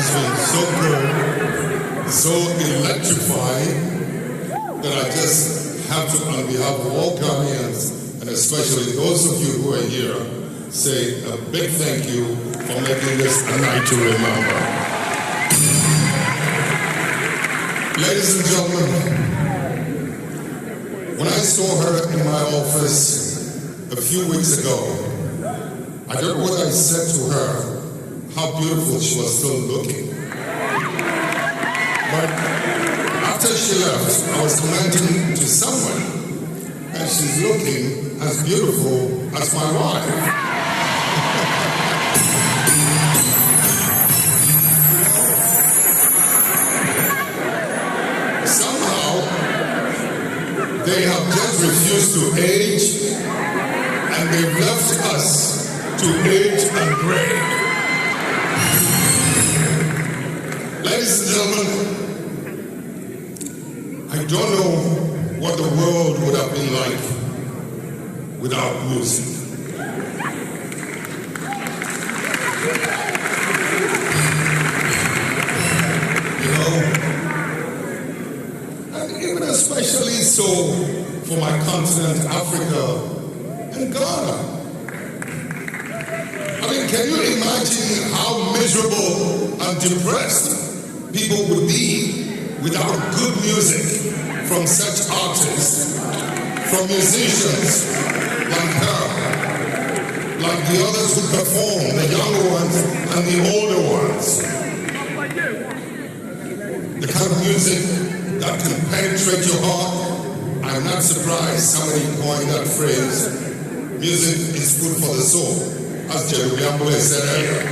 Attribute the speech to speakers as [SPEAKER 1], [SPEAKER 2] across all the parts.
[SPEAKER 1] has been so good, so electrifying, that I just have to, on behalf of all Ghanaians, and especially those of you who are here, say a big thank you for making this a night to remember. Ladies and gentlemen, when I saw her in my office a few weeks ago, I don't know what I said to her, how beautiful she was still looking. But after she left, I was commenting to someone, and she's looking as beautiful as my wife. They have just refused to age, and they've left us to age and gray. Ladies and gentlemen, I don't know what the world would have been like without music. You know, even especially so for my continent, Africa and Ghana. I mean, can you imagine how miserable and depressed people would be without good music from such artists, from musicians like her, like the others who perform, the younger ones and the older ones. The kind of music that can penetrate your heart. I'm not surprised somebody coined that phrase, music is food for the soul, as Jeremy Ambole said earlier.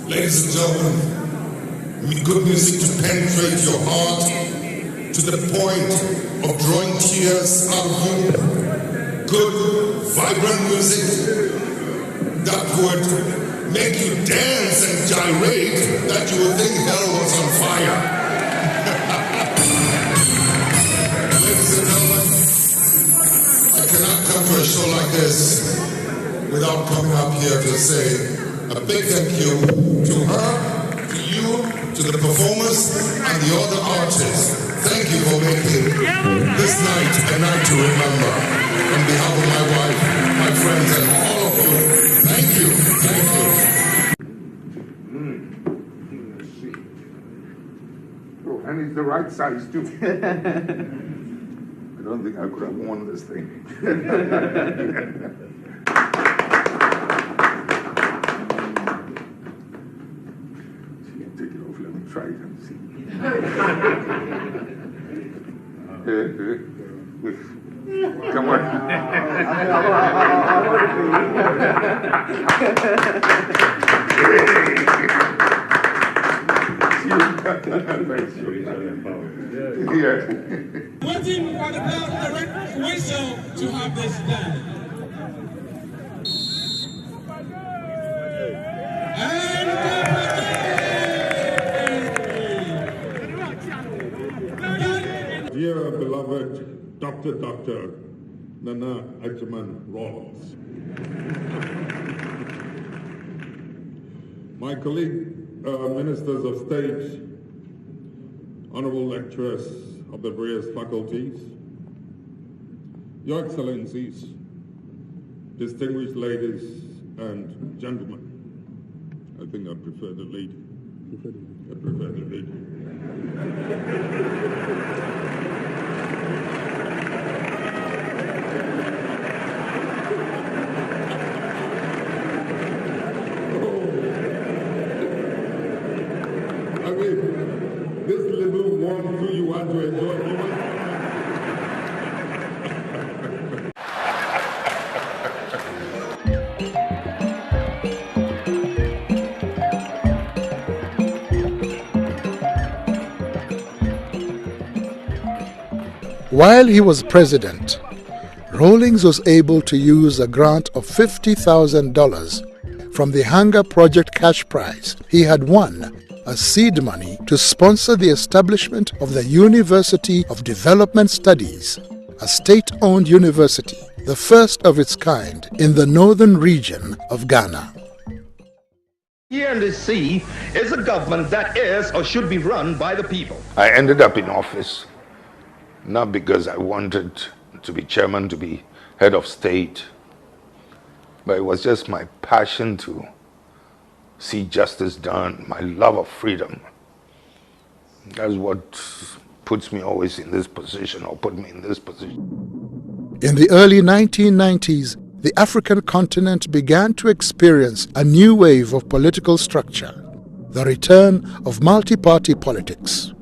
[SPEAKER 1] Ladies and gentlemen, good music to penetrate your heart to the point of drawing tears out of you. Good, vibrant music that would make you dance and gyrate, that you would think hell was on fire. Ladies and gentlemen, I cannot come to a show like this without coming up here to say a big thank you to her, to you, to the performers, and the other artists. Thank you for making this night a night to remember. On behalf of my wife, my friends, and all of you, thank you, thank you.
[SPEAKER 2] Oh, and it's the right size too. I don't think I could have worn this thing. Take it off, let me try it and see. Come on.
[SPEAKER 3] Waiting for the direct whistle to have this done.
[SPEAKER 4] Dear beloved Dr. Nana Ajaman Rawlings, my colleague, ministers of state, honorable lecturers of the various faculties, Your Excellencies, distinguished ladies and gentlemen. I think I prefer the lady. I prefer the lady. I mean, this little warm food you want to enjoy, you want.
[SPEAKER 5] While he was president, Rawlings was able to use a grant of $50,000 from the Hunger Project cash prize he had won as seed money to sponsor the establishment of the University of Development Studies, a state-owned university, the first of its kind in the northern region of Ghana.
[SPEAKER 6] Here in the sea is a government that is or should be run by the people.
[SPEAKER 2] I ended up in office not because I wanted to be chairman, to be head of state, but it was just my passion to see justice done, my love of freedom. That's what puts me always in this position, or put me in this position.
[SPEAKER 5] In the early 1990s, the African continent began to experience a new wave of political structure, the return of multi-party politics.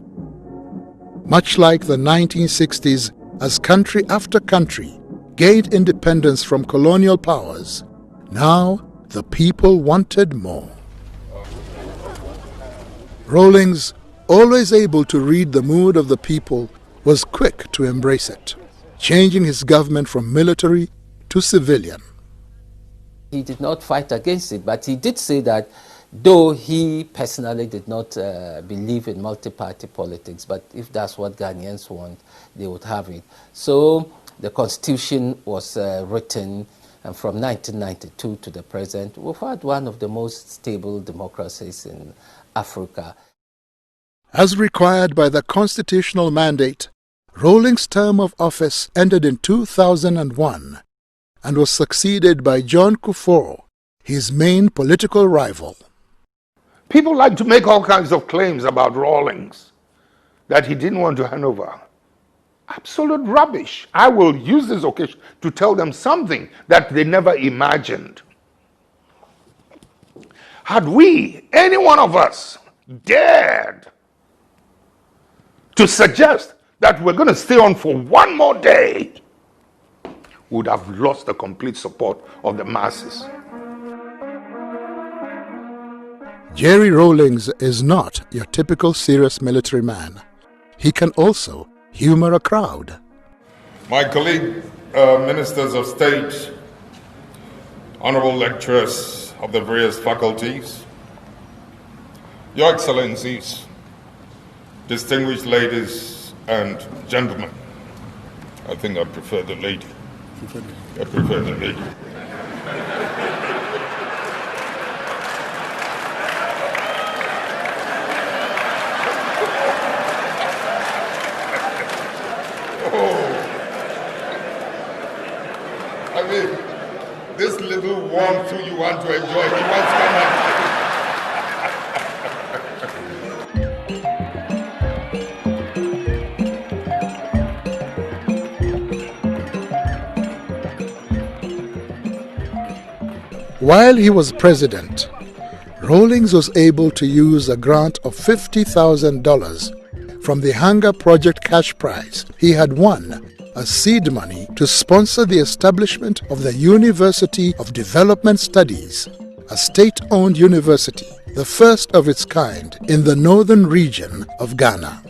[SPEAKER 5] Much like the 1960s, as country after country gained independence from colonial powers, now the people wanted more. Rawlings, always able to read the mood of the people, was quick to embrace it, changing his government from military to civilian.
[SPEAKER 7] He did not fight against it, but he did say that though he personally did not believe in multi-party politics, but if that's what Ghanaians want, they would have it. So the constitution was written, and from 1992 to the present, we've had one of the most stable democracies in Africa.
[SPEAKER 5] As required by the constitutional mandate, Rawlings' term of office ended in 2001 and was succeeded by John Kufuor, his main political rival.
[SPEAKER 2] People like to make all kinds of claims about Rawlings, that he didn't want to hand over. Absolute rubbish. I will use this occasion to tell them something that they never imagined. Had we, any one of us, dared to suggest that we're going to stay on for one more day, we would have lost the complete support of the masses.
[SPEAKER 5] Jerry Rawlings is not your typical serious military man. He can also humor a crowd.
[SPEAKER 4] My colleague, ministers of state, honorable lecturers of the various faculties, your excellencies, distinguished ladies and gentlemen. I think I prefer the lady. I prefer the lady.
[SPEAKER 1] I mean, this little warmth you want to enjoy, he wants to come out.
[SPEAKER 5] While he was president, Rawlings was able to use a grant of $50,000 from the Hunger Project cash prize he had won as seed money to sponsor the establishment of the University of Development Studies, a state-owned university, the first of its kind in the northern region of Ghana.